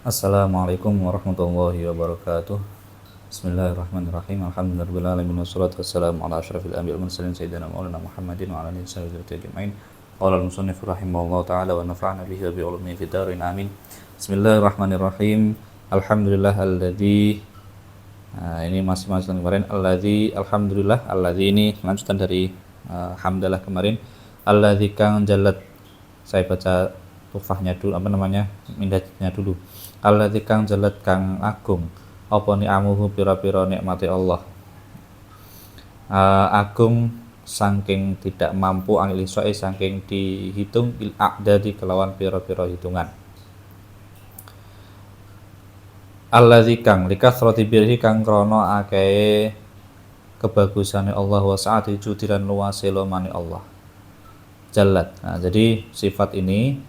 Assalamualaikum warahmatullahi wabarakatuh. Bismillahirrahmanirrahim. Alhamdulillahirabbil wassalatu wassalamu ala asyrafil anbiya'i wal mursalin sayyidina Maulana Muhammadin wa ala alihi wasallam ajma'in. Qala al-musannif rahimahullahu ta'ala wa nafa'ana bihi wa bi ulumihi fid dharain amin. Bismillahirrahmanirrahim. Alhamdulillahilladzi ini masih kemarin alladzi ini lanjutan dari hamdalah kemarin. Alladzi kang jallat, saya baca tufahnya dulu, mindahnya dulu. Alladzi kang jalat kang agung apa ni'amuhu pira-pira nikmati Allah. Agung saking tidak mampu anil isoi saking dihitung il a'dadi kelawan pira-pira hitungan. Alladzi kang likasrati birhi kang krana akeh kebagusane Allah wa sa'ati judilan luase lomane Allah. Jalat. Nah, jadi sifat ini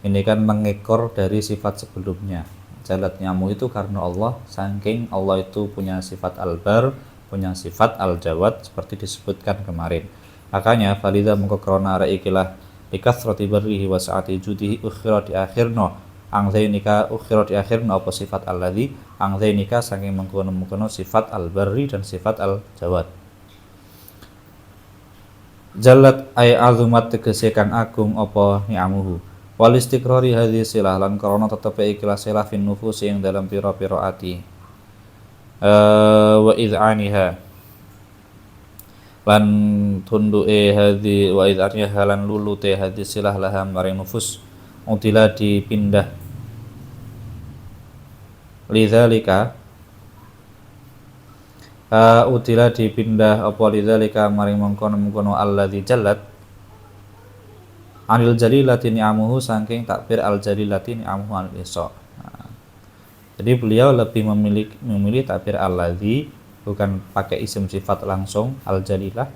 kan mengekor dari sifat sebelumnya. Jalat nyamu itu karena Allah, saking Allah itu punya sifat al-bar, punya sifat al-jawad seperti disebutkan kemarin. Makanya falidha mengko krana arek ikilah likasrati barrihi wa sa'ati judihi ukhira di akhirno angzainika ukhira di akhirno apa sifat alladzi angzainika saking mengkono-mengkono sifat al-barri dan sifat al-jawad. Jalat ay azumat tegese kang agung apa ni'amuhu. Wal istiqrari hadhi silah lan karena tetepe ikhlas silah fin nufusi yang dalam pira-pira ati. Wa id'aniha lan tunduke hadhi wa id'aniha lan lulute hadhi silah laha maring nufus utila dipindah. Lidzalika utila dipindah apa lidzalika maring mengkono-mengkono alladzi jallat anil jalilati ni'amuhu saking takbir al jalilati ni'amuhu anil iso. Jadi beliau lebih memilih takbir alladzi, bukan pakai isim sifat langsung al jalilah,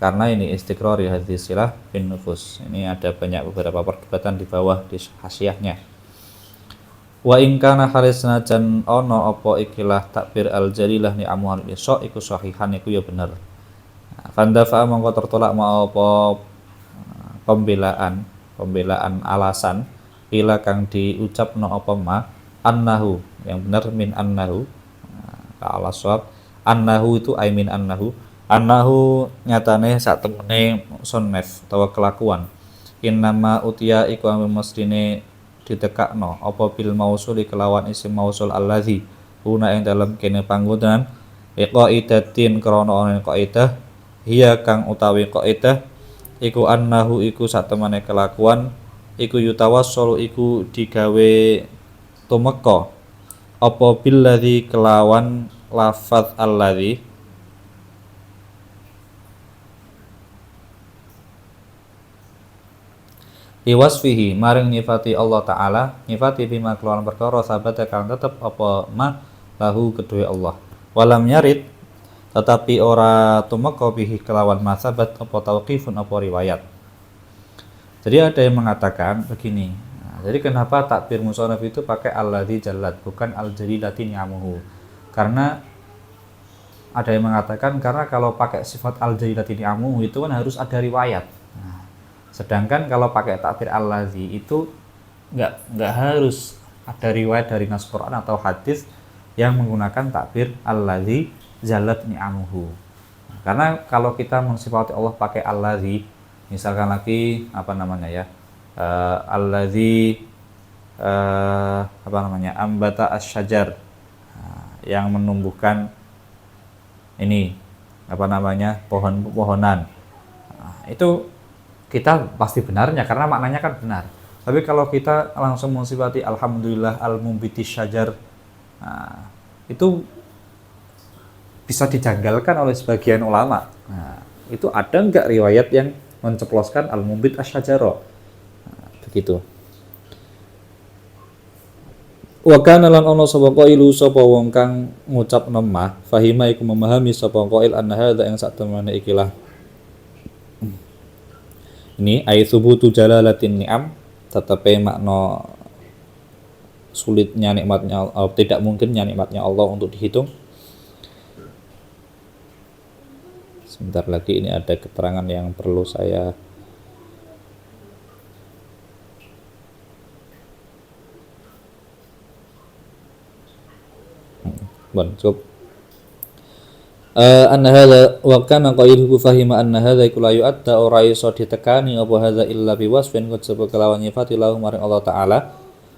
karena ini istiqrar hadis silah bin nufus. Ini ada beberapa perdebatan di bawah di hasyiahnya. Wa in kana harisna jan ono apa ikilah takbir al jalilah ni'amuhu anil iso iku sahihan iku ya bener. Fandafa mongko tertolak mau apa pembelaan alasan ila kang diucapno apa ma annahu, yang benar min annahu ala shawab annahu itu ai min annahu nyatane sak temene sunnah utawa kelakuan innama utia iku mestine ditekakno apa bil mausuli kelawan isim mausul allazi una ing dalam kene panggonan qaidatin krana ana qaidah hiya kang utawi qaidah iku annahu iku satemene kelakuan iku yutawassalu iku digawe tumeka apa billadzi kelawan lafaz alladzi liwasfihi maring nyifati Allah taala nyifati bima kelawan perkara sabata kang tetep apa ma lahu kedue Allah walam nyarid tetapi ora tumeka bihi kelawan masabat apa tauqifun apa riwayat. Jadi ada yang mengatakan begini. Jadi kenapa takbir musannaf itu pakai alladzi jallat bukan al-jalilati ni'amuhu? Karena ada yang mengatakan karena kalau pakai sifat al-jalilati ni'amuhu itu kan harus ada riwayat. Sedangkan kalau pakai takbir alladzi itu enggak harus ada riwayat dari nas Quran atau hadis yang menggunakan takbir alladzi jalat ni'amuhu. Karena kalau kita mensifati Allah pakai alladzi, misalkan lagi alladzi ambata asyajar, yang menumbuhkan ini pohon-pohonan. Itu kita pasti benarnya karena maknanya kan benar. Tapi kalau kita langsung mensifati alhamdulillah al-mumbiti syajar, itu bisa dijanggalkan oleh sebagian ulama. Itu ada enggak riwayat yang menceploskan al-mumbit asy-syajara? Begitu. Wa kana lan ana sapa qailu sapa wong kang ngucap nemah fahima iku memahami sapa qail anna hadza ing sak temene ikilah ini ai subutu jalalatin ni'am tetapi makna sulitnya nikmatnya tidak mungkinnya nikmatnya Allah untuk dihitung. Sebentar lagi ini ada keterangan yang perlu saya Cukup. Anna hadza wa kana qailuhu fahima anna hadza iku la yu'adda ora iso ditekani apa hadza illa biwasfin kejaba kelawan nyifati lahu maring Allah taala.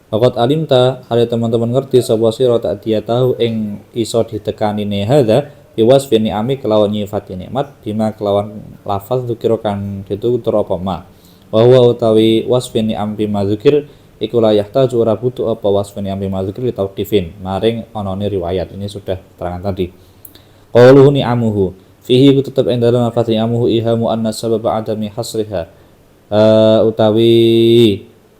Waqat alimta hale teman-teman ngerti sapa sira tak dia tahu ing iso ditekani ne hadza biwasfin ni'ami kelawan nyifati nikmat bima kelawan lafaz dzikira kang ditutur apa ma. Wa huwa utawi wasfin ni'am bima dzikir iku la yahtaju ora butuh apa wasfin ni'am bima dzikir li tauqifin maring onone riwayat. Ini sudah terangan tadi. Qauluhu ni'amuhu fihi ku tetep ing dalem lafaz ni'amuhu ihamu anna sababa adami hasriha utawi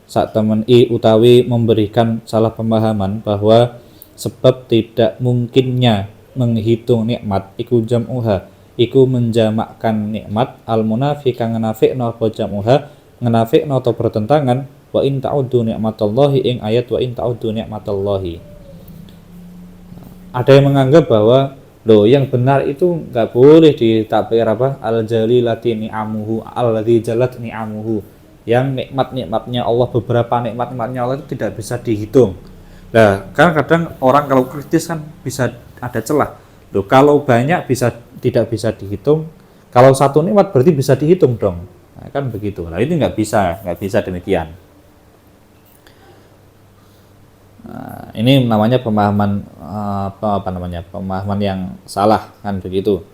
sak temen utawi memberikan salah pemahaman bahwa sebab tidak mungkinnya menghitung nikmat iku jam'uha iku menjamakkan nikmat al munafi kang nafi'na apa jam'uha ngenafi'na atau bertentangan wa in ta'uddu nikmatallahi ing ayat wa in ta'uddu nikmatallahi. Ada yang menganggap bahwa loh yang benar itu nggak boleh ditakbir apa al-jalilati ni'amuhu alladzi jalat ni'amuhu, yang nikmat-nikmatnya Allah, beberapa nikmat-nikmatnya Allah itu tidak bisa dihitung. Nah, kan kadang orang kalau kritis kan bisa ada celah. Loh, kalau banyak tidak bisa dihitung, kalau satu nikmat berarti bisa dihitung dong. Nah, kan begitu. Nah, itu nggak bisa demikian. Nah, ini namanya pemahaman pemahaman yang salah kan begitu.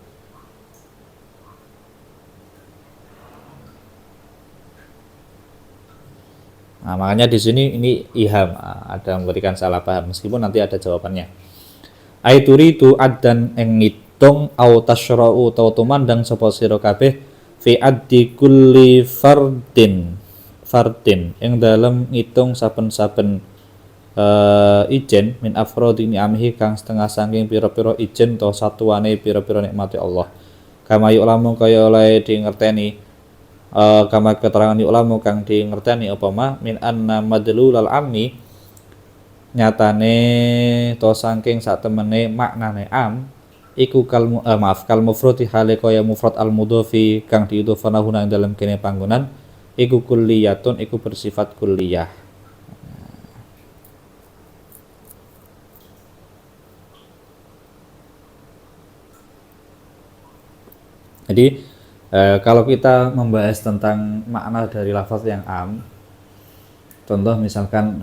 Nah, makanya di sini ini iham, ada memberikan salah paham meskipun nanti ada jawabannya. Aituri tu addan ing ngitung au tasyra'u tau tumandang sapa sira kabeh fi addi kulli fardin ing dalam ngitung saben-saben ijen min afrodi ni'amihi kang setengah saking pira-pira ijen to satuane pira-pira nikmati Allah. Kama yu'lamu kaya oleh di ngerteni kama keterangan yu'lamu kang di ngerteni apa ma min anna madlulal ammi nyatane to saking sak temene maknane am iku kal mufrad hale kaya mufrad al mudhofi kang diidhofanahu nang dalam kene panggonan iku kulliyatun iku bersifat kulliyah. Jadi kalau kita membahas tentang makna dari lafaz yang am, contoh misalkan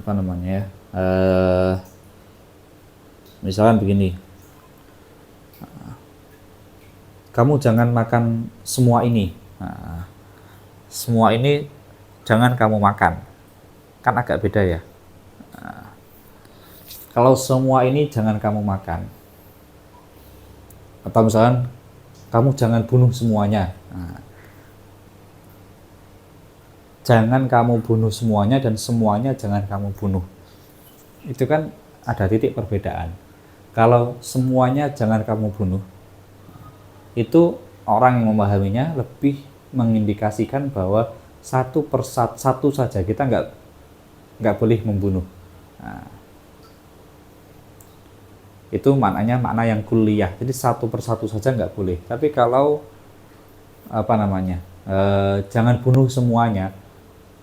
misalkan begini, kamu jangan makan semua ini. Nah, semua ini jangan kamu makan, kan agak beda ya. Nah, kalau semua ini jangan kamu makan, atau misalkan kamu jangan bunuh semuanya. Nah, jangan kamu bunuh semuanya dan semuanya jangan kamu bunuh. Itu kan ada titik perbedaan. Kalau semuanya jangan kamu bunuh, itu orang yang memahaminya lebih mengindikasikan bahwa satu saja kita nggak boleh membunuh. Nah, itu maknanya makna yang kulliyah, jadi satu persatu saja nggak boleh. Tapi kalau jangan bunuh semuanya,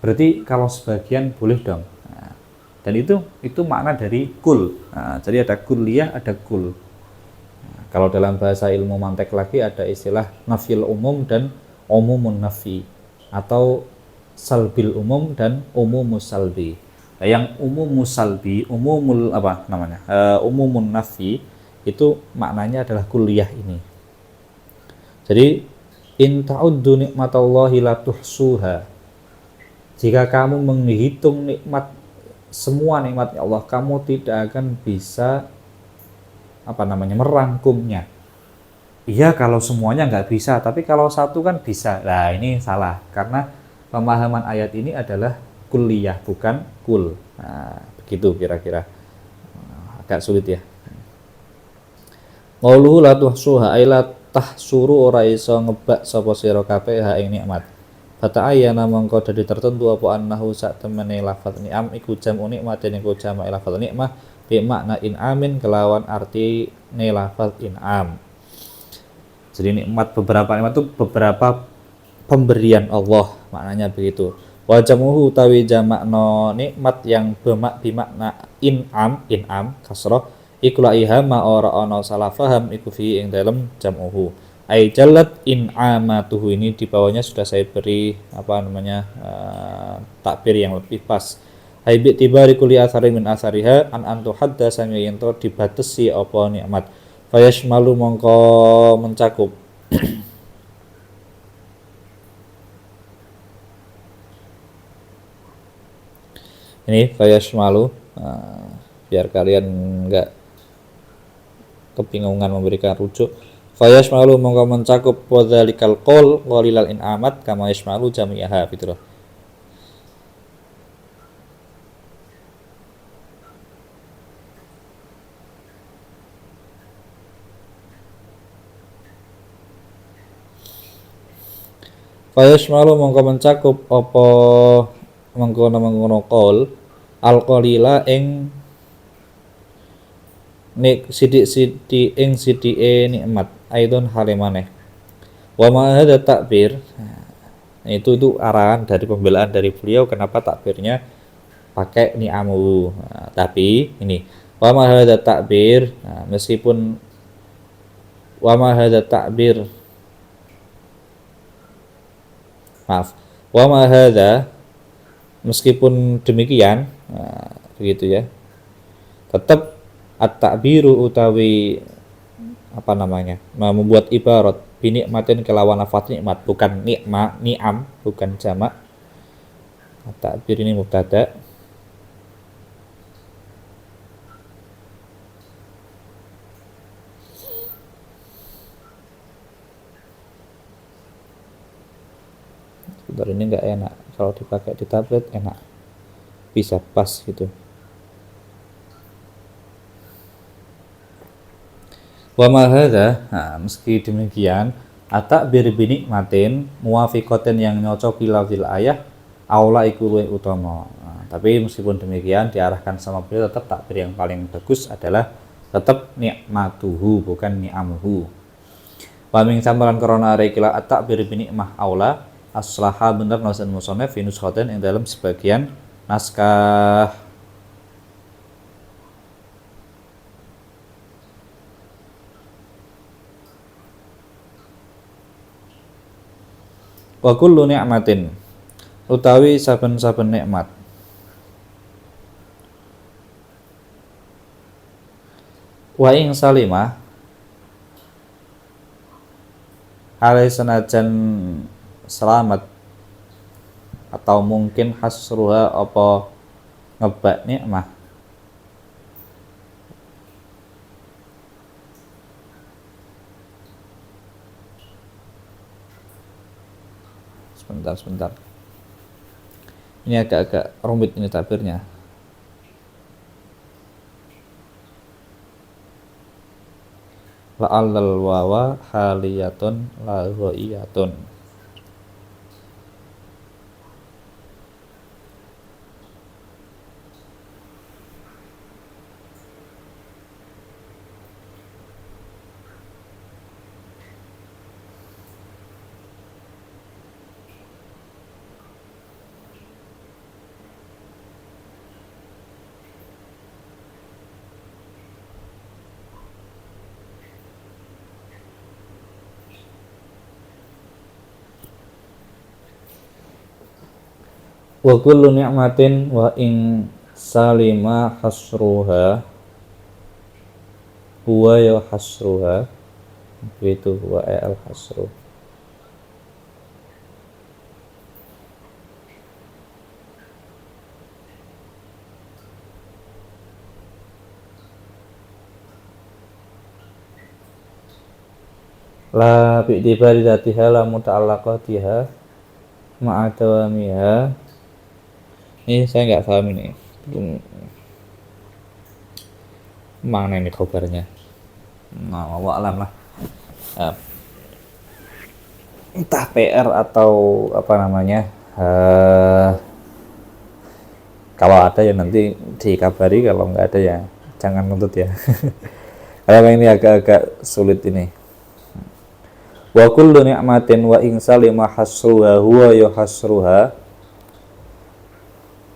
berarti kalau sebagian boleh dong. Nah, dan itu makna dari kul. Nah, jadi ada kulliyah, ada kul. Nah, kalau dalam bahasa ilmu mantek lagi ada istilah nafil umum dan umumun nafi, atau salbil umum dan umumus salbi. Nah, yang umumus salbi, umumun nafi itu maknanya adalah kulliyah ini. Jadi in ta'uddu nikmatallahi la tuhsuha, jika kamu menghitung semua nikmat Allah, kamu tidak akan bisa merangkumnya. Iya, kalau semuanya nggak bisa, tapi kalau satu kan bisa. Nah, ini salah, karena pemahaman ayat ini adalah kulliyah bukan kul. Nah, begitu kira-kira. Agak sulit ya. Qauluhu la tuhsuha ay la tahsuru ora iso ngebak sapa sira kabeh ha ing nikmat. Fata ayyana mangko dadi tertentu apa annahu sak temene lafaz ni'am iku jam'u nikmatin iku jamak lafaz nikmah bi makna in'amin kelawan arti ne lafaz in'am. Jadi nikmat, beberapa nikmat itu beberapa pemberian Allah, maknanya begitu. Wa jamuhu utawi jamakna nikmat yang bimakna in'am kasrah iku la ihama ora ana salah faham iku fi ing dalem jam'uhu. Ai jalat in'amatuhu, ini di bawahnya sudah saya beri takbir yang lebih pas. Ai bi tibari kulli athari min athariha an antu hadda sang yen to dibatesi apa nikmat. Fayashmalu mongko mencakup. Ini fayashmalu, biar kalian enggak kebingungan memberikan rujuk. Fayashmalu mongko mencakup wadzalikal qaul walilal in'amat kama yashmalu jami'aha gitu loh. Fayashmalu mongko mencakup apa mengkono qaul al-qalila ing nik sidik-sidik ing sidike nikmat aidon halimane wa ma hadza takbir. Itu arahan dari pembelaan dari beliau kenapa takbirnya pakai ni'amu. Tapi ini wa ma hadza takbir, meskipun wa ma hadza takbir, maaf, wa ma hadza, meskipun demikian, begitu ya, tetap at-ta'biru utawi membuat ibarat binikmatin kelawan lafaz nikmat, bukan ni'am, bukan jamak. At-ta'bir ini mubtada, sebentar, ini enggak enak kalau dipakai di tablet, enak bisa pas gitu. Wa ma hadza, meski demikian at-ta'bir bi nikmatin muwafiqatin yang nyocoki lafzil ayah aula iku luwih utama. Tapi meskipun demikian diarahkan sama beliau tetap takbir yang paling bagus adalah tetap nikmatuhu bukan ni'amuhu. Wa min samaran korona rekila at-ta'bir bi nikmah aula aslaha bener nasan musannaf fi nuskhatin yang dalam sebagian naskah. Wa kullu ni'matin, utawi saben-saben nikmat, wa ing salimah, alai senajan selamat atau mungkin hasruha apa ngebak nikmah. Sebentar. Ini agak-agak rumit ini takbirnya. La'allal wawa haliyatun la ghaiyatun. Wa kullu ni'matin wa ing salima hasruha huwa ya hasruha, itu huwa al hasru. La bi'tibari dzatiha la muta'allaqatiha ma'adawamiha. Ini saya nggak paham ini. Mana ini kabarnya? Nah, alam lah. Entah PR atau kalau ada ya nanti dikabari, kalau nggak ada ya jangan nuntut ya. Karena ini agak-agak sulit ini. Wa kullu ni'matin wa ing salima hasruha huwa yuhasruha.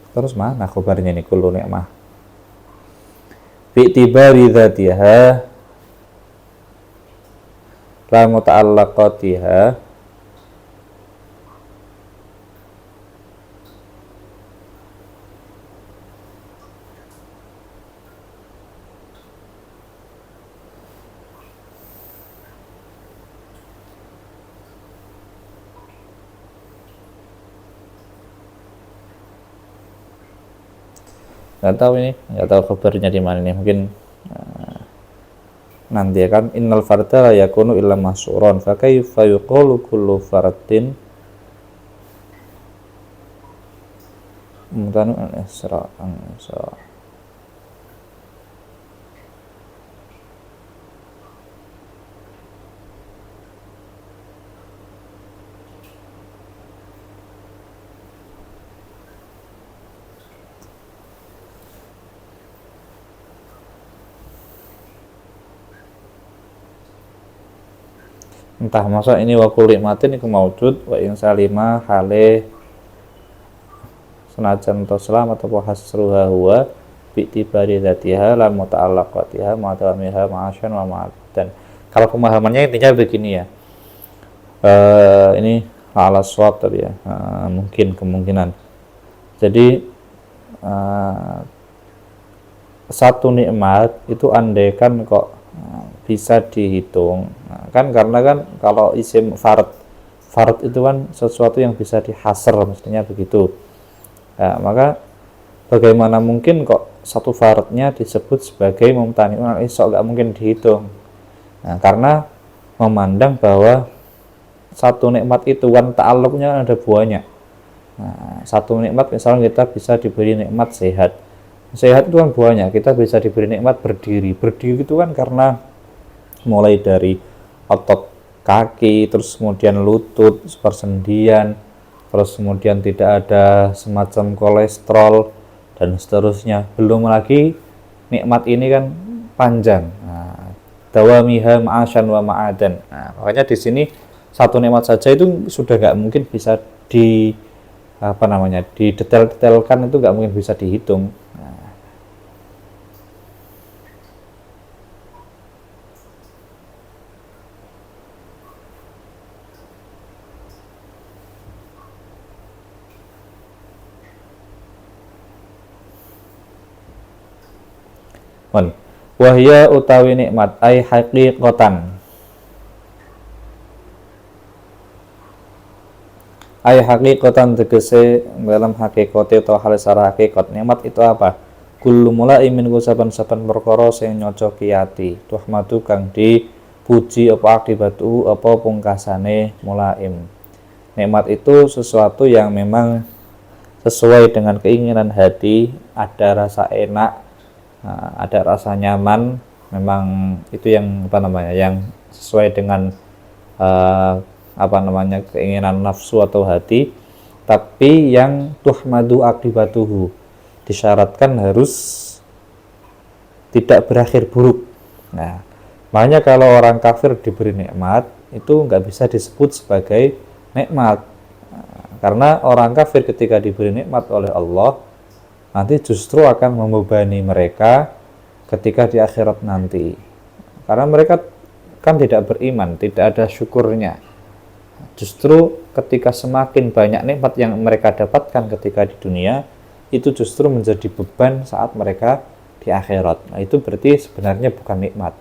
Terus mana kabarnya nih kullu ni'mah? bi'tibari dzatiha la muta'allaqatiha nggak tahu ini, nggak tahu kabarnya di mana nih, mungkin nanti kan innal farda la yakunu illa mahsuran fa kaifa yuqalu kullu fardin mutanu al-isra entah masa ini wa kulli matin iku maujud wa in salima hale senajan to selamat atau hasruha huwa bi'tibari dzatiha la muta'allaqatiha ma'tamiha ma'asyan wa ma'adan. Kalau pemahamannya intinya begini ya, ini ala swab tapi ya, mungkin kemungkinan jadi satu nikmat itu andaikan kok bisa dihitung, kan karena kan kalau isim fard itu kan sesuatu yang bisa dihasr, mestinya begitu. Maka bagaimana mungkin kok satu fardnya disebut sebagai mumtani'un al-isra, nggak mungkin dihitung. Karena memandang bahwa satu nikmat itu kan ta'alluqnya ada buahnya. Satu nikmat misalnya kita bisa diberi nikmat sehat itu kan buahnya, kita bisa diberi nikmat berdiri itu kan karena mulai dari otot kaki, terus kemudian lutut, persendian, terus kemudian tidak ada semacam kolesterol dan seterusnya. Belum lagi nikmat ini kan panjang, dawamiha ma'asyan wa ma'adan. Makanya di sini satu nikmat saja itu sudah nggak mungkin bisa didetailkan, itu nggak mungkin bisa dihitung. Wahya utawi nikmat ai haqiqatan, ai haqiqatan tegese dalam hakikate atau hal secara hakikat. Nikmat itu apa? Kullu mulaimin saben-saben perkara sing nyocoki ati, tuhmadu kang dipuji apa akibatu apa pungkasane mulaim. Nikmat itu sesuatu yang memang sesuai dengan keinginan hati, ada rasa enak, ada rasa nyaman, memang itu yang yang sesuai dengan keinginan nafsu atau hati, tapi yang tuhmadu akibatuhu, disyaratkan harus tidak berakhir buruk. Makanya kalau orang kafir diberi nikmat itu nggak bisa disebut sebagai nikmat, karena orang kafir ketika diberi nikmat oleh Allah nanti justru akan membebani mereka ketika di akhirat nanti, karena mereka kan tidak beriman, tidak ada syukurnya. Justru ketika semakin banyak nikmat yang mereka dapatkan ketika di dunia, itu justru menjadi beban saat mereka di akhirat. Itu berarti sebenarnya bukan nikmat.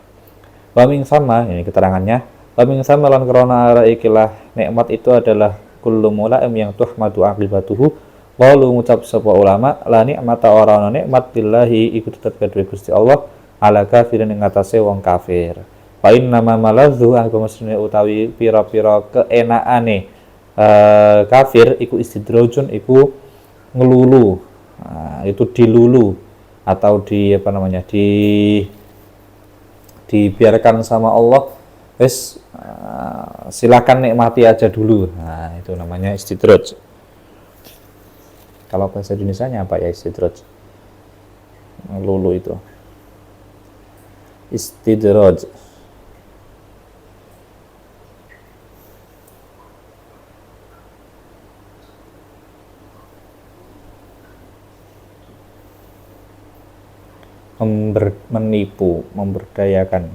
Wa min sama, ini keterangannya, wa min sama lan krana ara ikilah nikmat itu adalah kullu mulaim yang tuhmadu aqibatuhu. Qalu ngucap sapa ulama, la nikmata ora ana nikmat billahi iku tetep kedue Gusti Allah ala kafirin ing atase wong kafir. Fa inna ma maladzu anggo mesine utawi pira-pira keenaane kafir iku istidrojun, iku ngelulu, itu dilulu atau dibiarkan sama Allah, wis silakan nikmati aja dulu. Itu namanya istidroj. Kalau bahasa Indonesianya apa ya istidroj? Lulu itu istidroj. menipu, memperdayakan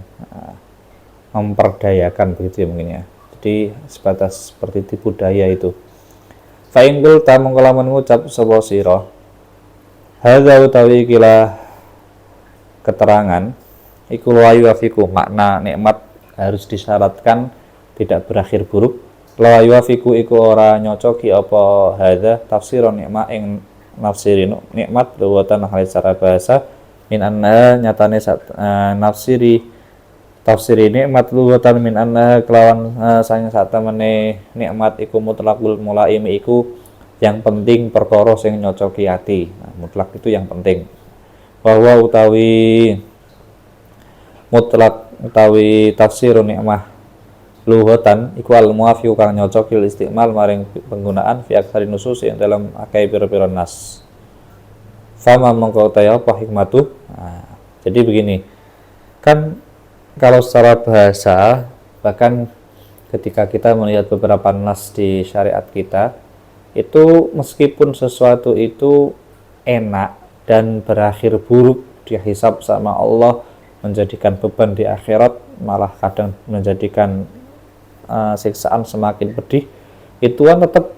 begitu ya mungkin ya. Jadi sebatas seperti tipu daya itu. Fa in qulta mongko lamun ngucap sapa sira hadza utawi ikilah keterangan iku layu afiku, makna nikmat harus disyaratkan tidak berakhir buruk. Layu afiku iku ora nyocoki apa hadza tafsiron nikmat ing nafsiri nikmat luwatan hal secara bahasa min anna nyatane nafsiri tafsiri nikmat luwatan min anna kelawan sayang sak temene nikmat iku mutlaqul mulaimi iku yang penting perkara sing nyocoki ati. Mutlak itu yang penting. Bahwa utawi mutlak utawi tafsir nikmah luwatan iku al muafiq kang nyocokil istimal maring penggunaan fi aktsari nusus yang dalam akeh pira-pira nas. Fama mongko ta apa hikmatu? Jadi begini. Kan kalau secara bahasa, bahkan ketika kita melihat beberapa nas di syariat kita, itu meskipun sesuatu itu enak dan berakhir buruk, dihisab sama Allah, menjadikan beban di akhirat, malah kadang menjadikan siksaan semakin pedih, itu kan tetap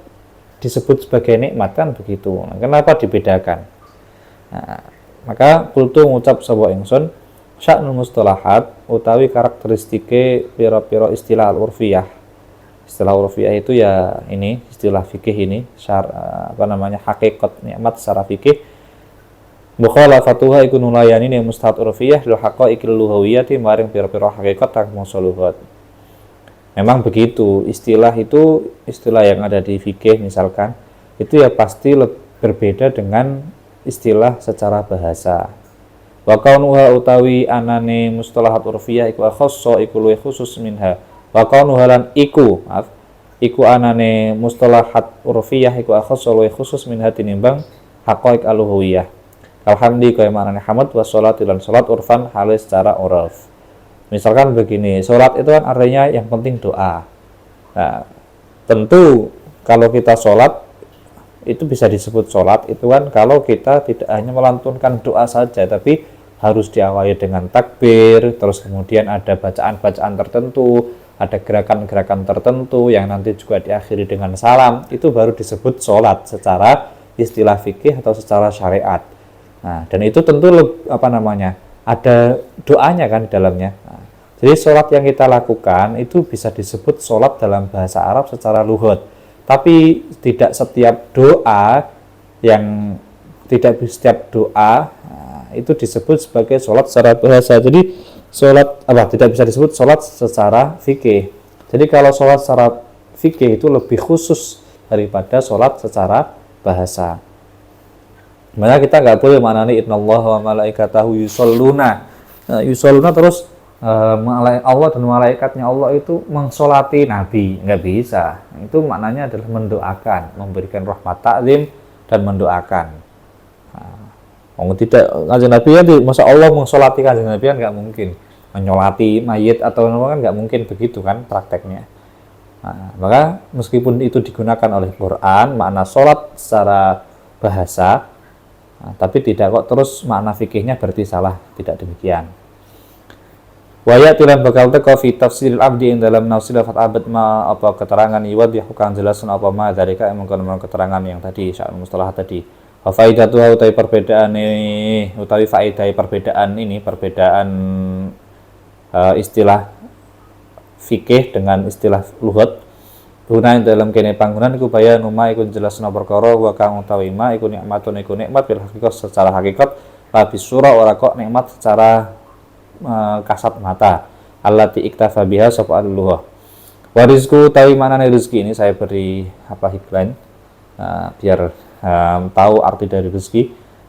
disebut sebagai nikmat kan begitu. Nah, kenapa dibedakan? Nah, maka kultu ngucap sapa ingsun sya'nul mustalahat utawi karakteristike pira-pira istilah urfiyah. Istilah urfiyah itu ya ini istilah fikih ini hakikat nikmat secara fikih. Mukhalafatuha iku nulayani ning mustahad urfiyah lil haqaiqil lughawiyati maring pira-pira hakikat kang mosoluhat. Memang begitu, istilah itu istilah yang ada di fikih misalkan itu ya pasti berbeda dengan istilah secara bahasa. Wa kaunuha utawi anane mustalahat urfiyah iku khassa iku luwih khusus minha. Wa kaunuha lan iku anane mustalahat urfiyah iku khassa luwih khusus minha tinimbang haqaiq al-lughawiyah. Alhamdi kaya maknane hamd wa sholat lan sholat urfan halis secara urf. Misalkan begini, sholat itu kan artinya yang penting doa. Nah, tentu kalau kita sholat itu bisa disebut sholat itu kan kalau kita tidak hanya melantunkan doa saja, tapi harus diawali dengan takbir, terus kemudian ada bacaan-bacaan tertentu, ada gerakan-gerakan tertentu yang nanti juga diakhiri dengan salam, itu baru disebut sholat secara istilah fikih atau secara syariat. Nah, dan itu tentu ada doanya kan di dalamnya. Nah, jadi sholat yang kita lakukan itu bisa disebut sholat dalam bahasa Arab secara lughat. Tapi tidak setiap doa itu disebut sebagai sholat secara bahasa. Jadi sholat tidak bisa disebut sholat secara fikih. Jadi kalau sholat secara fikih itu lebih khusus daripada sholat secara bahasa. Makanya kita nggak boleh maknani innallaha wa malaikatahu yusholluna. Yusholluna terus Allah dan malaikatnya Allah itu mengsolati Nabi, nggak bisa. Itu maknanya adalah mendoakan, memberikan rahmat takzim dan mendoakan. Tidak kanjeng Nabi kan masa Allah mengsolati kanjeng Nabi kan nggak mungkin. Menyolati mayit atau kan nggak mungkin begitu kan prakteknya. Maka meskipun itu digunakan oleh Quran makna sholat secara bahasa, tapi tidak kok terus makna fikihnya berarti salah, tidak demikian. Waya tilan bakal teko fi tafsiril abdi ing dalam nafsi lafat abad ma apa keterangan iwad kang jelasun apa ma dari ka emang keterangan yang tadi soal mustalah tadi. Wa faidatu utawi perbedaan istilah fikih dengan istilah lughat. Gunain dalam kene panggonan iku bayan uma iku jelasna perkara wa kang utawi ma iku nikmatun iku nikmat bil hakikat secara hakikat tapi surah ora kok nikmat secara kasat mata allati iktafa biha sapa al-lughah. Wa rizqu tawi manane rezeki ini saya beri hiklan biar tahu arti dari rezeki.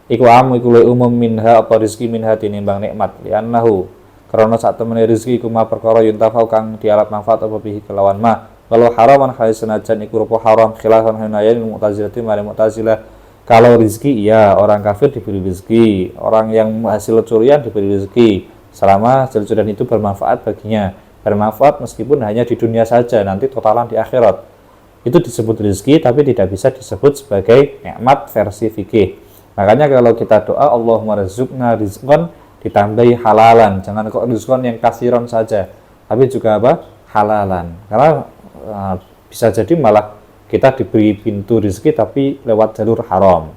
Iku iku umum minha apa rezeki minha tinimbang nikmat li'annahu karena saat temene rezeki iku ma perkara yuntafau kang diarap manfaat apa bihi kelawan ma. Kalau haraman khaisenajan iku rupa haram khilafan hanayan mu'tazilati mari mu'tazilah. Kalau rezeki iya orang kafir diberi rezeki, orang yang hasil curian diberi rezeki selama hasil curian itu bermanfaat baginya, bermanfaat meskipun hanya di dunia saja, nanti totalan di akhirat. Itu disebut rezeki tapi tidak bisa disebut sebagai nikmat versi fikih. Makanya kalau kita doa Allahumma rizqna rizqan ditambahi halalan. Jangan kok rizqan yang kasiron saja, tapi juga apa? Halalan. Karena bisa jadi malah kita diberi pintu rezeki tapi lewat jalur haram.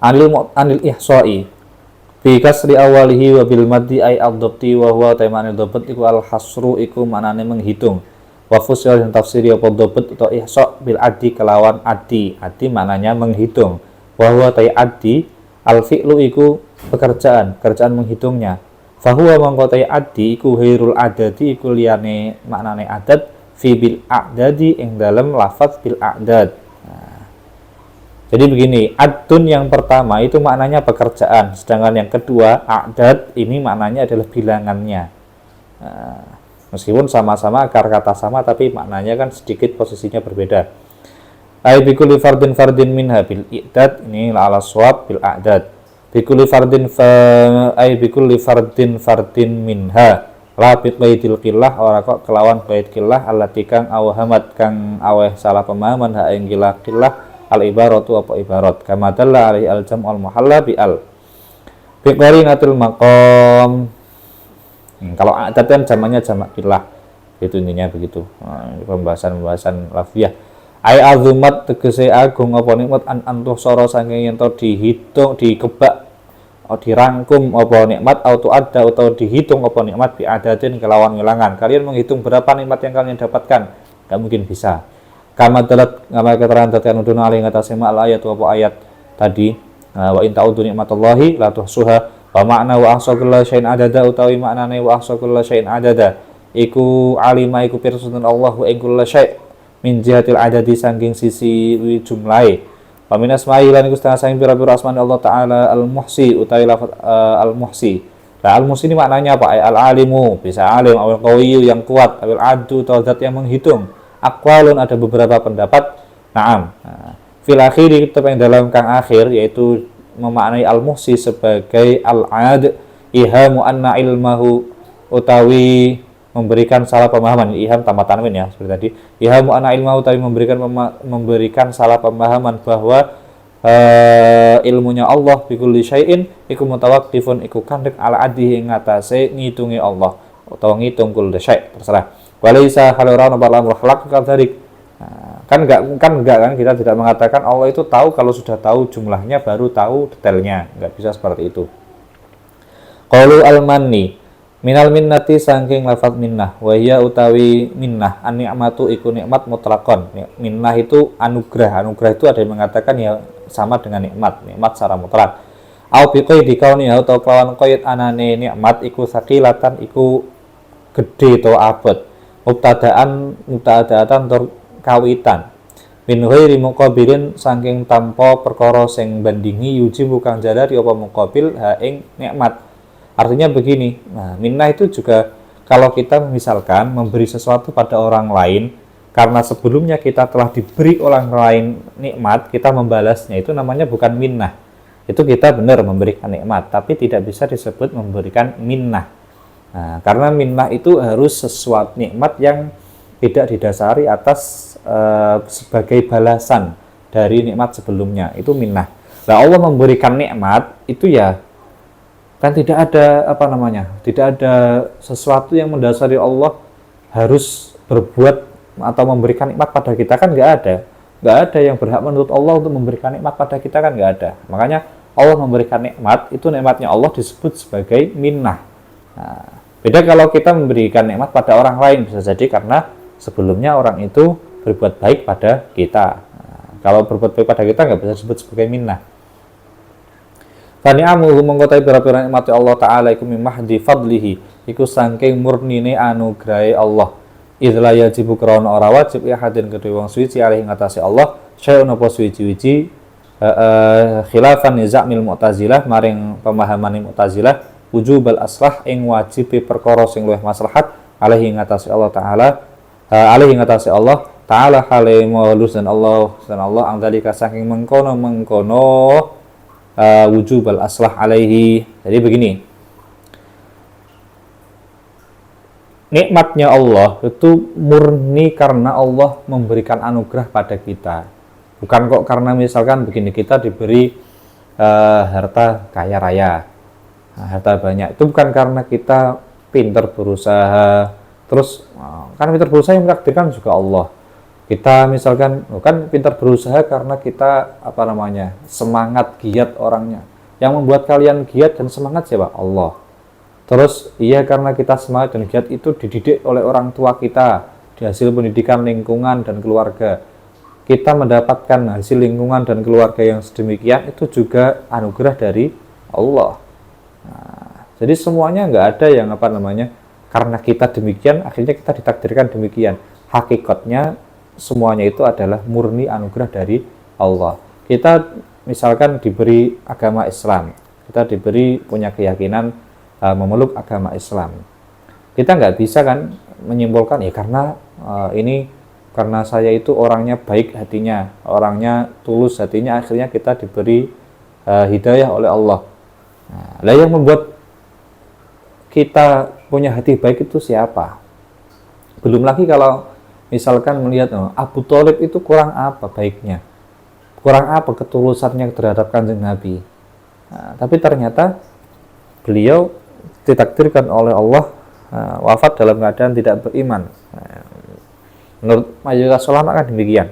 Anil ihsa'i bi kasri awalihi wa bil maddi ay ad-dabti wa huwa taimanil dabt iku al hasru iku maknane menghitung. Wa fusil yang tafsiri apa dabt atau ihsa bil addi kelawan addi. Addi maknanya menghitung. Wa huwa tai addi al fi'lu iku pekerjaan menghitungnya. Fa huwa mangko tai addi iku ghairul adadi iku liyane maknane adat fi bil a'dadi ing dalem lafaz bil a'dad. Jadi begini, adun yang pertama itu maknanya pekerjaan, sedangkan yang kedua a'dad ini maknanya adalah bilangannya. Meskipun sama-sama akar kata sama, tapi maknanya kan sedikit posisinya berbeda. Ai bikulli fardin minha bil i'dad, ini ala shawab bil a'dad. Bikulli fardin ai bikulli fardin minha la bi qaidil qillah ora kok kelawan qaid qillah allati kang awhamat kang aweh salah pemahaman ha ing qillah al ibaratu apa ibarat kama dalla alaihi al jam' al muhalla bi al bi qarinatil maqam. Kalau adat kan zamannya jamak qillah, itu intinya begitu. Pembahasan lafiyah. Ai azumat tegese agung apa nikmat antuh sara saking yen to dihitung dikebak dirangkum apa nikmat atau ada atau dihitung apa nikmat bi adatin kelawan ngilangan. Kalian menghitung berapa nikmat yang kalian dapatkan? Enggak mungkin bisa. Kama dalat kama keterangan tatan uduna alih ngatasi ma'al ayat apa ayat tadi wa in ta'udu nikmatallahi la tuhsuha wa makna wa ahsa kullu syai'in adada utawi maknane wa ahsa kullu syai'in adada iku alima iku pirsunan Allah wa ing kullu syai' min jihatil adadi saking sisi jumlahe wa min asma'i lan iku setengah saking pira-pira asmane Allah taala al-muhsi utawi lafaz al-muhsi. Nah, al-muhsi ini maknanya apa? Al-alimu, bisa alim, al-qawiyyu yang kuat, al-adu atau zat yang menghitung. Aqwalun ada beberapa pendapat. Naam. Fil akhiri tetap yang dalam kang akhir yaitu memaknai al-muhsi sebagai al-ad ihamu anna ilmahu utawi memberikan salah pemahaman. Iham tambah tanwin ya seperti tadi. Ihamu anna ilmahu utawi memberikan salah pemahaman bahwa ilmunya Allah bi kulli syai'in iku mutawaqqifun iku kandek ala adi ing ngatasé ngitungi Allah utawa ngitung kulli syai' terserah. Walaisa halurana balamul khalaq kadzarik. Kan enggak kita tidak mengatakan Allah itu tahu kalau sudah tahu jumlahnya baru tahu detailnya. Enggak bisa seperti itu. Qaulu al-manni minal minnati saking lafaz minnah wa hiya utawi minnah an-ni'matu iku nikmat mutlaqon. Minnah itu anugerah. Anugerah itu ada yang mengatakan ya sama dengan nikmat secara mutlak. Au bi qaidi kauni atau kelawan qaid anane nikmat iku sakilatan iku gede atau abot. Mubtada'atan tur kawitan min ghairi muqabilin saking tanpa perkara sing bandingi yuji bukan jadari apa muqabil ha ing nikmat. Artinya begini, minnah itu juga kalau kita misalkan memberi sesuatu pada orang lain karena sebelumnya kita telah diberi orang lain nikmat, kita membalasnya, itu namanya bukan minnah. Itu kita benar memberikan nikmat, tapi tidak bisa disebut memberikan minnah. Nah, karena minnah itu harus sesuatu nikmat yang tidak didasari atas sebagai balasan dari nikmat sebelumnya, itu minnah. Nah, Allah memberikan nikmat itu ya kan tidak ada tidak ada sesuatu yang mendasari Allah harus berbuat atau memberikan nikmat pada kita, kan nggak ada yang berhak menurut Allah untuk memberikan nikmat pada kita, kan nggak ada. Makanya Allah memberikan nikmat, itu nikmatnya Allah disebut sebagai minnah. Nah, beda kalau kita memberikan nikmat pada orang lain, bisa jadi karena sebelumnya orang itu berbuat baik pada kita. Kalau berbuat baik pada kita nggak bisa disebut sebagai minnah. Fani'amuhu mengkotai pira-pira nikmat Allah Ta'ala iku mimahdi fadlihi iku sangking murnine anugrahe Allah. Idla yajibu krana ora wajib ya hadin kedua wong suci alih ngatasi Allah syai'un apa suci-suci khilafan nizamil mu'tazilah maring pemahaman mu'tazilah wujubal aslah ing wajib perkara sing luwih maslahat alaihi ngatasi Allah Ta'ala alaihi ngatasi Allah Ta'ala hale maulus dan Allah angdalika saking mengkono wujubal aslah alaihi. Jadi begini, nikmatnya Allah itu murni karena Allah memberikan anugerah pada kita, bukan kok karena misalkan begini kita diberi harta kaya raya, Nah, harta banyak itu bukan karena kita pintar berusaha, terus kan pintar berusaha yang menakdirkan juga Allah. Kita misalkan kan pintar berusaha karena kita apa namanya semangat giat orangnya. Yang membuat kalian giat dan semangat siapa? Allah. Terus iya karena kita semangat dan giat itu dididik oleh orang tua kita, di hasil pendidikan lingkungan dan keluarga. Kita mendapatkan hasil lingkungan dan keluarga yang sedemikian itu juga anugerah dari Allah. Nah, jadi semuanya nggak ada yang apa namanya karena kita demikian akhirnya kita ditakdirkan demikian. Hakikatnya semuanya itu adalah murni anugerah dari Allah. Kita misalkan diberi agama Islam, kita diberi punya keyakinan memeluk agama Islam. Kita nggak bisa kan menyimpulkan ya karena ini karena saya itu orangnya baik hatinya, orangnya tulus hatinya, akhirnya kita diberi hidayah oleh Allah. Nah, yang membuat kita punya hati baik itu siapa? Belum lagi kalau misalkan melihat Abu Thalib itu kurang apa baiknya, kurang apa ketulusannya terhadap Kanjeng Nabi. Nah, tapi ternyata beliau ditakdirkan oleh Allah wafat dalam keadaan tidak beriman. Menurut mayoritas ulama kan demikian.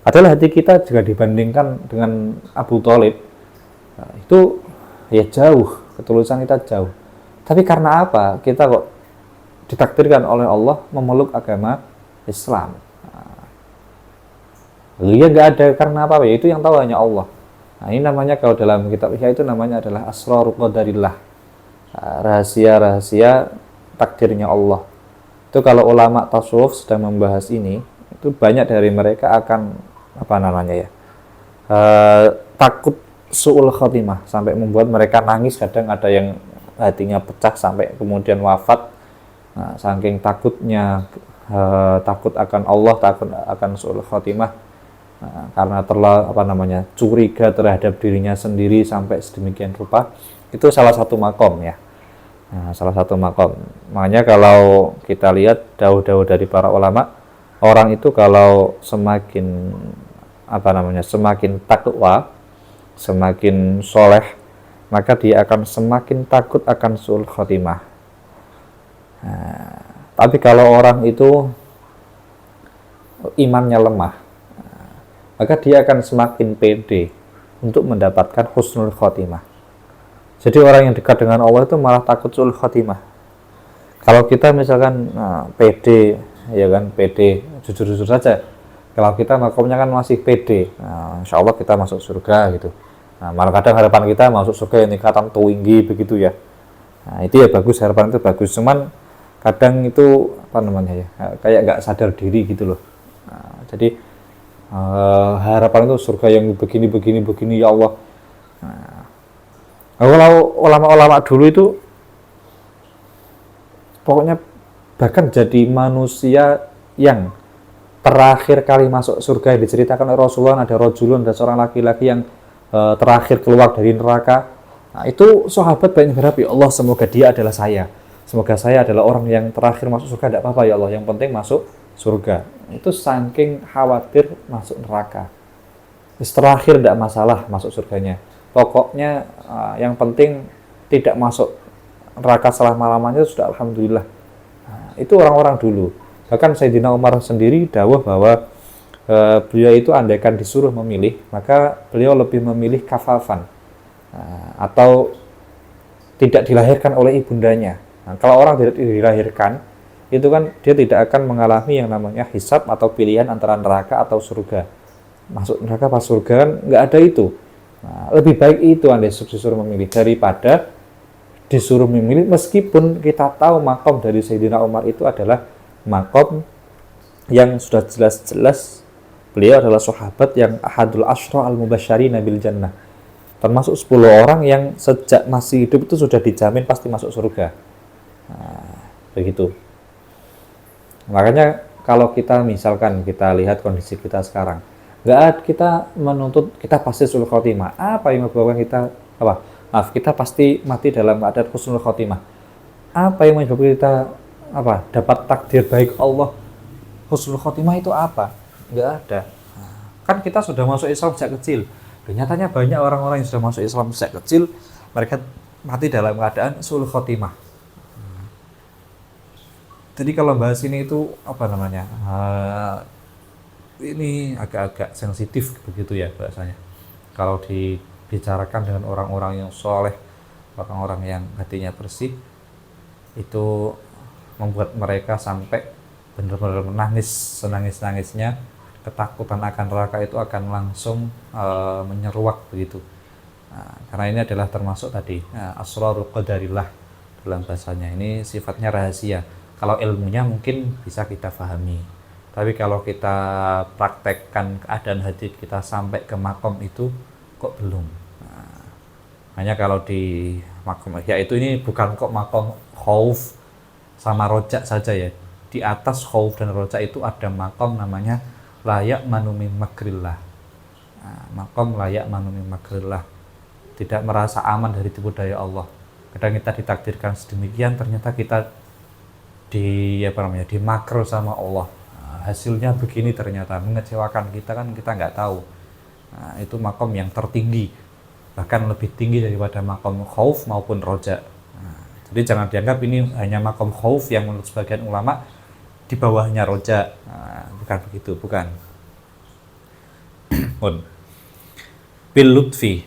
Adalah hati kita jika dibandingkan dengan Abu Thalib itu ya jauh, ketulusan kita jauh. Tapi karena apa kita kok ditakdirkan oleh Allah memeluk agama Islam? Ya nggak ada karena apa ya, itu yang tahu hanya Allah. Nah, ini namanya kalau dalam kitab Ihya itu namanya adalah asrarul qadarillah, rahasia-rahasia takdirnya Allah. Itu kalau ulama tasawuf sedang membahas ini, itu banyak dari mereka akan apa namanya ya, takut su'ul khotimah sampai membuat mereka nangis, kadang ada yang hatinya pecah sampai kemudian wafat. Nah, saking takutnya takut akan Allah, takut akan su'ul khotimah, karena terlalu apa namanya curiga terhadap dirinya sendiri sampai sedemikian rupa. Itu salah satu makom ya. Nah, salah satu makom. Makanya kalau kita lihat dawuh-dawuh dari para ulama, orang itu kalau semakin apa namanya semakin takwa, semakin soleh, maka dia akan semakin takut akan su'ul khotimah. Nah, tapi kalau orang itu imannya lemah, maka dia akan semakin pede untuk mendapatkan husnul khotimah. Jadi orang yang dekat dengan Allah itu malah takut su'ul khotimah. Kalau kita misalkan pede, ya kan, pede, jujur-jujur saja. Kalau kita makomnya kan masih pede, insya Allah kita masuk surga gitu. Nah, malah kadang harapan kita masuk surga yang tingkatan tinggi begitu ya. Nah, itu ya bagus, harapan itu bagus. Cuman kadang itu apa namanya ya, kayak nggak sadar diri gitu loh. Nah, jadi harapan itu surga yang begini ya Allah. Nah, kalau ulama-ulama dulu itu pokoknya bahkan jadi manusia yang terakhir kali masuk surga yang diceritakan oleh Rasulullah, ada rojulun, ada seorang laki-laki yang terakhir keluar dari neraka. Nah, itu sahabat banyak berharap, ya Allah semoga dia adalah saya, semoga saya adalah orang yang terakhir masuk surga, tidak apa-apa ya Allah, yang penting masuk surga. Itu saking khawatir masuk neraka. Terakhir tidak masalah masuk surganya, pokoknya yang penting tidak masuk neraka selama-lamanya sudah alhamdulillah. Nah, itu orang-orang dulu. Bahkan Sayyidina Umar sendiri dawuh bahwa beliau itu andaikan disuruh memilih, maka beliau lebih memilih kafafan, atau tidak dilahirkan oleh ibundanya. Nah, kalau orang tidak dilahirkan, itu kan dia tidak akan mengalami yang namanya hisab atau pilihan antara neraka atau surga. Masuk neraka pas surga kan nggak ada itu. Nah, lebih baik itu andai disuruh memilih daripada disuruh memilih, meskipun kita tahu makom dari Sayyidina Umar itu adalah makom yang sudah jelas-jelas beliau adalah sahabat yang ahadul asyra al-mubasysyirina bil jannah, termasuk 10 orang yang sejak masih hidup itu sudah dijamin pasti masuk surga. Nah, begitu. Makanya kalau kita misalkan kita lihat kondisi kita sekarang, kita menuntut kita pasti husnul khotimah. Apa yang menyebabkan kita kita pasti mati dalam keadaan husnul khotimah? Apa yang menyebabkan kita dapat takdir baik Allah husnul khotimah itu apa? Nggak ada. Kan kita sudah masuk Islam sejak kecil. Dan nyatanya banyak orang-orang yang sudah masuk Islam sejak kecil, mereka mati dalam keadaan sul khotimah. Jadi kalau bahas ini itu apa namanya? Ini agak-agak sensitif begitu ya bahasanya. Kalau dibicarakan dengan orang-orang yang soleh, orang-orang yang hatinya bersih, itu membuat mereka sampai benar-benar menangis senangis-nangisnya, ketakutan akan neraka itu akan langsung menyeruak begitu. Karena ini adalah termasuk tadi asrarul qadarillah dalam bahasanya. Ini sifatnya rahasia. Kalau ilmunya mungkin bisa kita pahami, tapi kalau kita praktekkan keadaan hati kita sampai ke makom itu kok belum. Hanya kalau di makom ya itu ini bukan kok makom khauf sama rojak saja ya. Di atas khauf dan rojak itu ada makom namanya layak manumi makrillah. Makom layak manumi makrillah, tidak merasa aman dari tipu daya Allah. Kadang kita ditakdirkan sedemikian, ternyata kita dimakro sama Allah. Hasilnya begini, ternyata mengecewakan kita, kan kita nggak tahu. Itu makom yang tertinggi, bahkan lebih tinggi daripada makom khauf maupun roja. Jadi jangan dianggap ini hanya makom khauf yang menurut sebagian ulama di bawahnya roja. Bukan begitu, bukan. Bil lutfi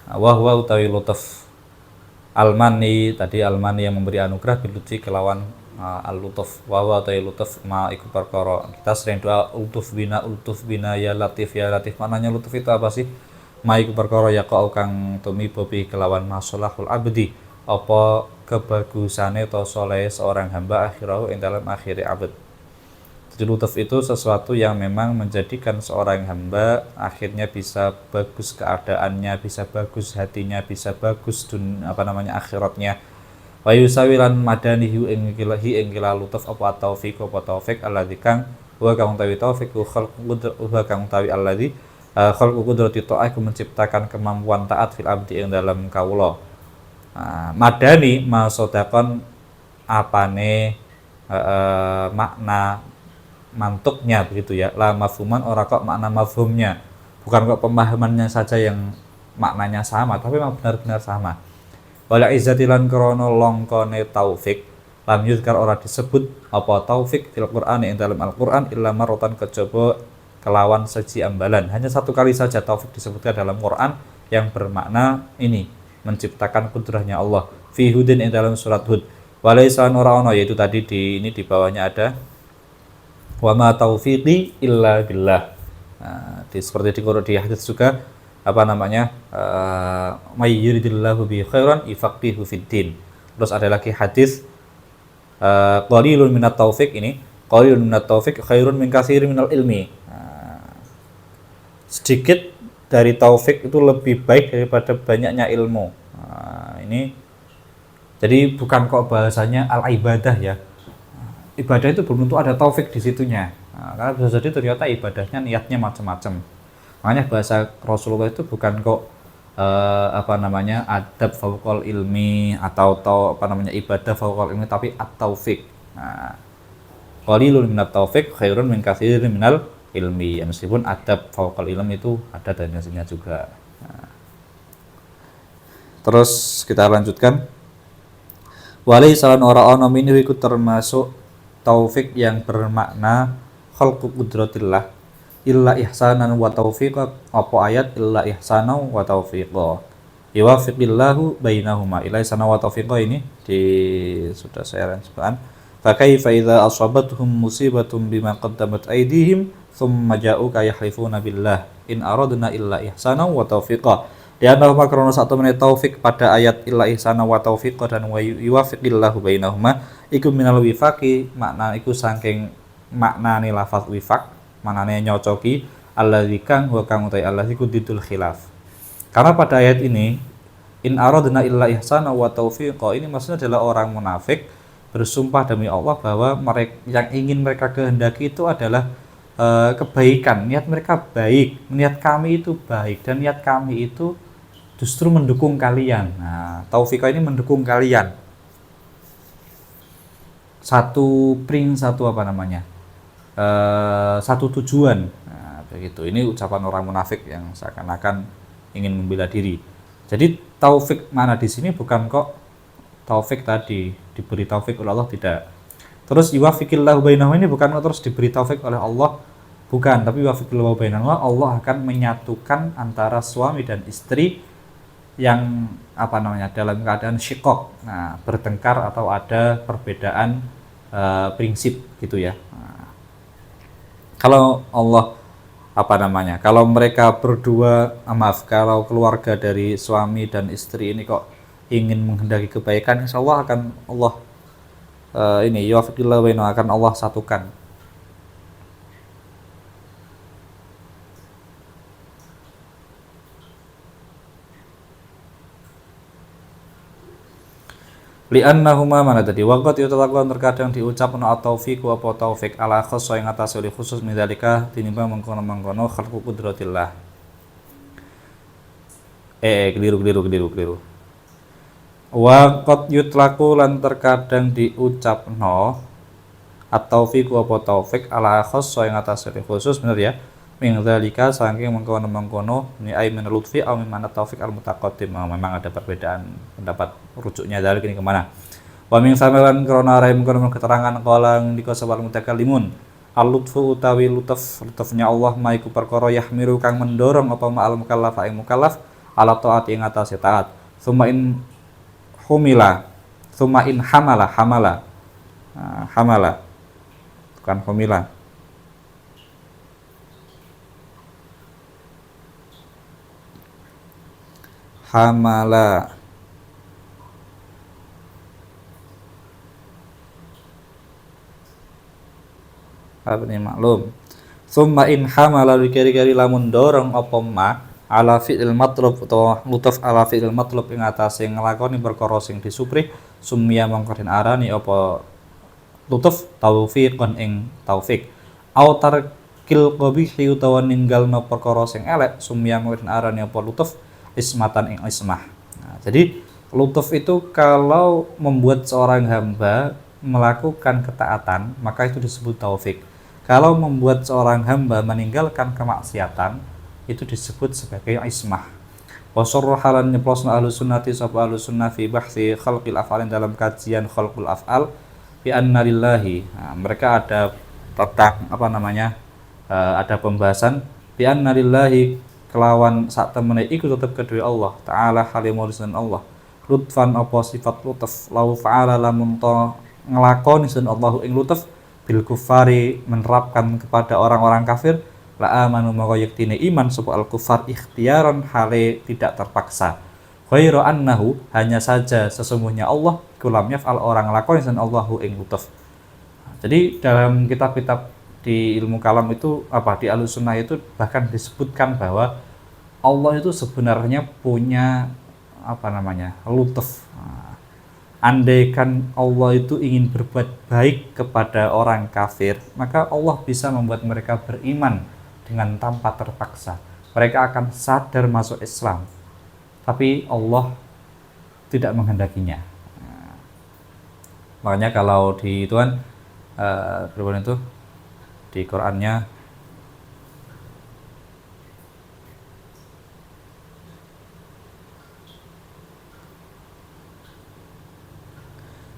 wahwa utawi lutuf almani, tadi almani yang memberi anugerah, bil lutfi kelawan al-lutuf wahwa utawi lutuf ma iku perkara. Kita sering doa lutuf bina ya latif ya latif. Maknanya lutuf itu apa sih? Ma iku perkara ya kang tumiba bi kelawan maslahul abdi, apa kebagusane atau soleh seorang hamba akhirahu ing dalam akhiri abad. Jadi lutuf itu sesuatu yang memang menjadikan seorang hamba akhirnya bisa bagus keadaannya, bisa bagus hatinya, bisa bagus akhiratnya. Wa yusawilan madanihi ing kila lutuf apa taufik alladzi kang wa kang tawi taufik khalqu qudrati ta'ah menciptakan kemampuan taat fil abdi ing dalam kawula. Madani masodakon apane makna mantuknya begitu ya, la mafhuman ora kok makna mafhumnya, bukan kok pemahamannya saja yang maknanya sama, tapi memang benar-benar sama. Wala izzatilan krono longkone taufik lam yuzkar ora disebut apa taufik fil Qur'an ing dalam Al-Qur'an illa marratan kejaba kelawan seji ambalan. Hanya satu kali saja taufik disebutkan dalam Qur'an yang bermakna ini menciptakan kudrahnya Allah. Fi Hudin ing dalam surat Hud. Walaisan ora ono, yaitu tadi di bawahnya ada wa ma taufiqi illa billah. Seperti di hadis juga may yuridillahu bi khairan yufaqihu fiddin. Terus ada lagi hadis qalilun minat taufik, ini qalilun minat taufik khairun min katsirin minal ilmi. Sedikit dari taufik itu lebih baik daripada banyaknya ilmu. Ini jadi bukan kok bahasanya al ibadah ya. Ibadah itu belum tentu ada taufik di situnya. Karena bisa jadi ternyata ibadahnya niatnya macam-macam. Makanya bahasa Rasulullah itu bukan kok adab fauqal ilmi atau ibadah fauqal ilmi, tapi at-taufik. Qalilun minat taufik khairun min katsirin minal ilmi. Ya, meskipun adab fauqal ilmi itu ada definisinya juga. Terus kita lanjutkan. Walaisalan ora ana minhu iku termasuk taufik yang bermakna khalqu qudratillah illa ihsanan wa taufiqa. Apa ayat illa ihsanan wa taufiqa yuwaffiqillahu bainahuma. Illa ihsanan wa taufiqa ini sudah saya lanjutkan. Fa kaifa idza asabatuhum musibatun bima qaddamat aydihim thumma ja'uka yahlifuna billah in aradna illa ihsanan wa taufiqa. Lianna makrono satu menit taufik pada ayat illa ihsanan wa taufiqa dan wa yuwaffiqillahu bainahuma iku minal wifaqi, makna iku saking maknane lafaz wifaq, maknane nyocoki alladzi kang wa kang utai alladzi kudidul khilaf. Karena pada ayat ini in aradna illa ihsana wa taufiqa, ini maksudnya adalah orang munafik bersumpah demi Allah bahwa mereka yang ingin mereka kehendaki itu adalah kebaikan, niat mereka baik, niat kami itu baik dan niat kami itu justru mendukung kalian. Nah, taufiqa ini mendukung kalian. Satu tujuan. Nah, begitu. Ini ucapan orang munafik yang seakan-akan ingin membela diri. Jadi taufik mana di sini bukan kok taufik tadi diberi taufik oleh Allah, tidak. Terus yuwafiqillahu bainahuma ini bukan terus diberi taufik oleh Allah, bukan, tapi yuwafiqillahu bainahuma, Allah akan menyatukan antara suami dan istri yang dalam keadaan syikok, nah, bertengkar atau ada perbedaan prinsip gitu ya. Nah, kalau Allah kalau mereka berdua, kalau keluarga dari suami dan istri ini kok ingin menghendaki kebaikan, insya Allah akan Allah yuwafiqillahu bainahuma, akan Allah satukan. Li'annahuma mana tadi waqat yutalaqan terkadang diucap at-taufiq wa taufik ala khassa yang atas oleh khusus midzalika tinimbang mengkono khalqu qudratillah. Keliru. Waqat yutlaqu lan terkadang diucapno at-taufiq wa taufik ala khassa yang atas oleh khusus, benar ya, midzalika saking mengkono ni ay min lutfi aw min mana taufik al mutaqaddim. Memang ada perbedaan pendapat rujuknya dari ini kemana. Wa min samalan krona rai mengkono keterangan qalang dikosabal mutakallimun al lutfu utawi lutufnya Allah maiku perkara yahmiru kang mendorong apa ma'al mukallaf ing mukallaf ala taat ing atas taat. Summa in hamala bukan humila. Hamala apa ini maklum. Summa in hamala dikari-kari lamun dorong apa ma ala fi'il matlub utawa lutuf ala fi'il matlub ing atase nglakoni perkara sing disuprih sumya mongko den arani apa lutuf taufiqon ing taufik au tarkil qabihi utawa ninggalno perkara sing elek sumya mongko den arani apa lutuf ismatan ing ismah. Nah, jadi lutuf itu kalau membuat seorang hamba melakukan ketaatan, maka itu disebut taufik. Kalau membuat seorang hamba meninggalkan kemaksiatan, itu disebut sebagai ismah. Wa sarrahalan nyeplosna ahlus sunnati sapa ahlus sunnah fi bahsi khalqil af'al, dalam kajian khalqul af'al bi anna lillahi. Nah, mereka ada tentang ada pembahasan bi anna lillahi kelawan sak temene iku tetep kedue Allah taala halimul sun Allah lutfan apa sifat lutf lau fa'ala lamun ta nglakoni sun Allahu ing lutf bil kufari menerapkan kepada orang-orang kafir la amanu maka yaktine iman sapa al kufar ikhtiaran hale tidak terpaksa ghairu annahu hanya saja sesungguhnya Allah kulam yaf'al orang nglakoni sun Allahu ing lutf. Jadi dalam kitab-kitab di ilmu kalam itu di Ahlus Sunnah itu bahkan disebutkan bahwa Allah itu sebenarnya punya lutuf. Andaikan Allah itu ingin berbuat baik kepada orang kafir, maka Allah bisa membuat mereka beriman dengan tanpa terpaksa. Mereka akan sadar masuk Islam, tapi Allah tidak menghendakinya. Makanya kalau di Tuhan di Qur'annya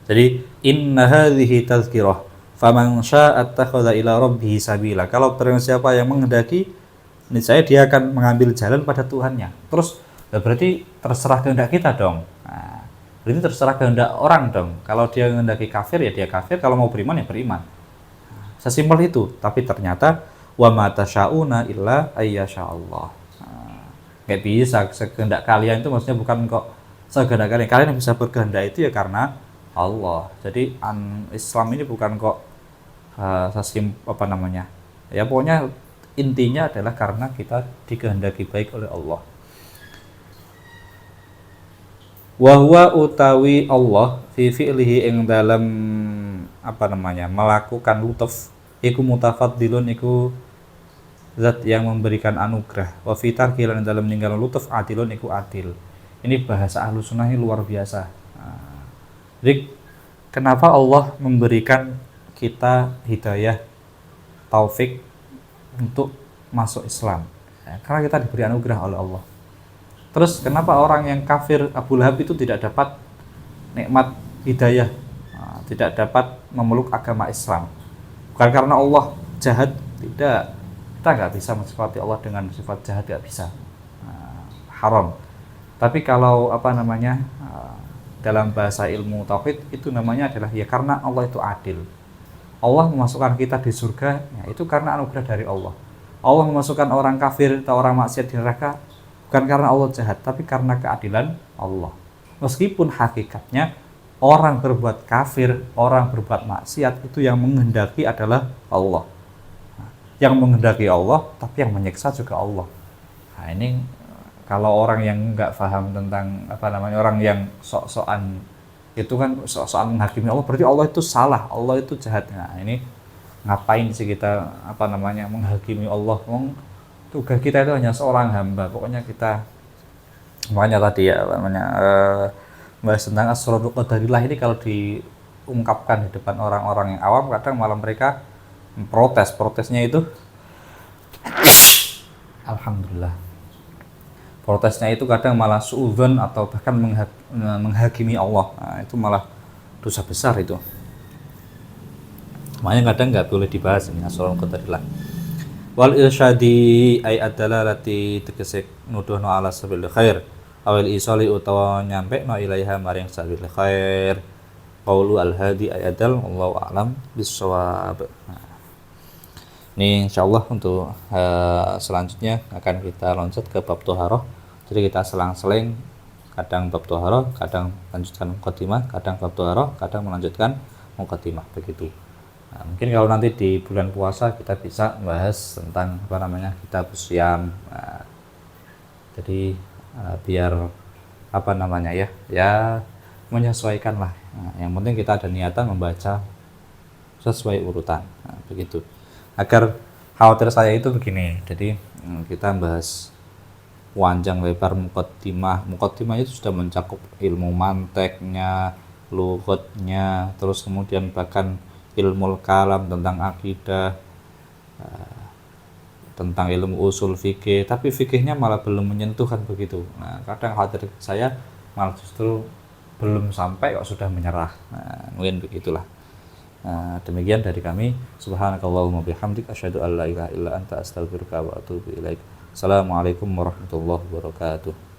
jadi inna hadhihi tazkirah faman syaa'a attakhadha ila rabbih sabila. Kalau barang siapa yang menghendaki, niscaya dia akan mengambil jalan pada Tuhannya. Terus berarti terserah kehendak kita dong. Nah, berarti terserah kehendak orang dong. Kalau dia menghendaki kafir ya dia kafir, kalau mau beriman ya beriman. Sesimpel itu, tapi ternyata wa ma tasyauna illa ayyasha Allah. Nggak bisa sekehendak kalian itu maksudnya bukan kok sekehendak kalian yang bisa berkehendak itu ya karena Allah. Jadi Islam ini bukan kok ya pokoknya intinya adalah karena kita dikehendaki baik oleh Allah. Wa huwa utawi Allah fi fi'lihi ing dalam melakukan lutuf iku mutafaddilun iku zat yang memberikan anugerah wa fi tarkilan dalam meninggal lutuf adilun iku adil. Ini bahasa Ahlus Sunnah ini luar biasa. Jadi kenapa Allah memberikan kita hidayah taufik untuk masuk Islam? Karena kita diberi anugerah oleh Allah. Terus kenapa orang yang kafir Abu Lahab itu tidak dapat nikmat hidayah, tidak dapat memeluk agama Islam? Bukan karena Allah jahat, tidak. Kita nggak bisa mensifati Allah dengan sifat jahat, nggak bisa. Haram. Tapi kalau dalam bahasa ilmu tauhid itu namanya adalah ya karena Allah itu adil. Allah memasukkan kita di surga, ya itu karena anugerah dari Allah. Allah memasukkan orang kafir atau orang maksiat di neraka bukan karena Allah jahat, tapi karena keadilan Allah. Meskipun hakikatnya orang berbuat kafir, orang berbuat maksiat itu yang menghendaki adalah Allah. Yang menghendaki Allah, tapi yang menyiksa juga Allah. Nah, ini kalau orang yang nggak paham tentang orang yang sok-sokan itu kan sok-sokan menghakimi Allah, berarti Allah itu salah, Allah itu jahat. Nah, ini ngapain sih kita menghakimi Allah? Tugas kita itu hanya seorang hamba. Pokoknya kita makanya tadi bahas tentang asrarul qadarillah ini kalau diungkapkan di depan orang-orang yang awam kadang malah mereka protesnya itu alhamdulillah. Protesnya itu kadang malah suudzon atau bahkan menghakimi Allah. Nah, itu malah dosa besar itu. Makanya kadang nggak boleh dibahas ini asrarul qadarillah. Wal irsyadi ay adalalati tegese nuduhno ala sabil khair awil isali utawa nyampekno ilaiha maring sabil khair qaulu al hadi ay adal wallahu a'lam bissawab. Ini insyaallah untuk selanjutnya akan kita loncat ke bab thaharah. Jadi kita selang-seling, kadang bab thaharah, kadang lanjutkan muqaddimah, kadang bab thaharah, kadang melanjutkan muqaddimah begitu. Nah, mungkin kalau nanti di bulan puasa kita bisa bahas tentang kitab Syam. Nah, jadi biar menyesuaikan lah. Nah, yang penting kita ada niatan membaca sesuai urutan. Nah, begitu. Agar khawatir saya itu begini. Jadi kita bahas panjang lebar muqaddimah. Muqaddimah itu sudah mencakup ilmu manteknya, lughatnya, terus kemudian bahkan ilmu kalam tentang akidah, tentang ilmu usul fikih, tapi fikihnya malah belum menyentuh kan begitu. Nah, kadang khawatir saya malah justru belum sampai kok sudah menyerah. Nah, mungkin begitulah. Nah, demikian dari kami. Subhanakallahumma bihamdik asyhadu an la ilaha illa anta astaghfiruka wa atubu ilaik. Assalamualaikum warahmatullahi wabarakatuh.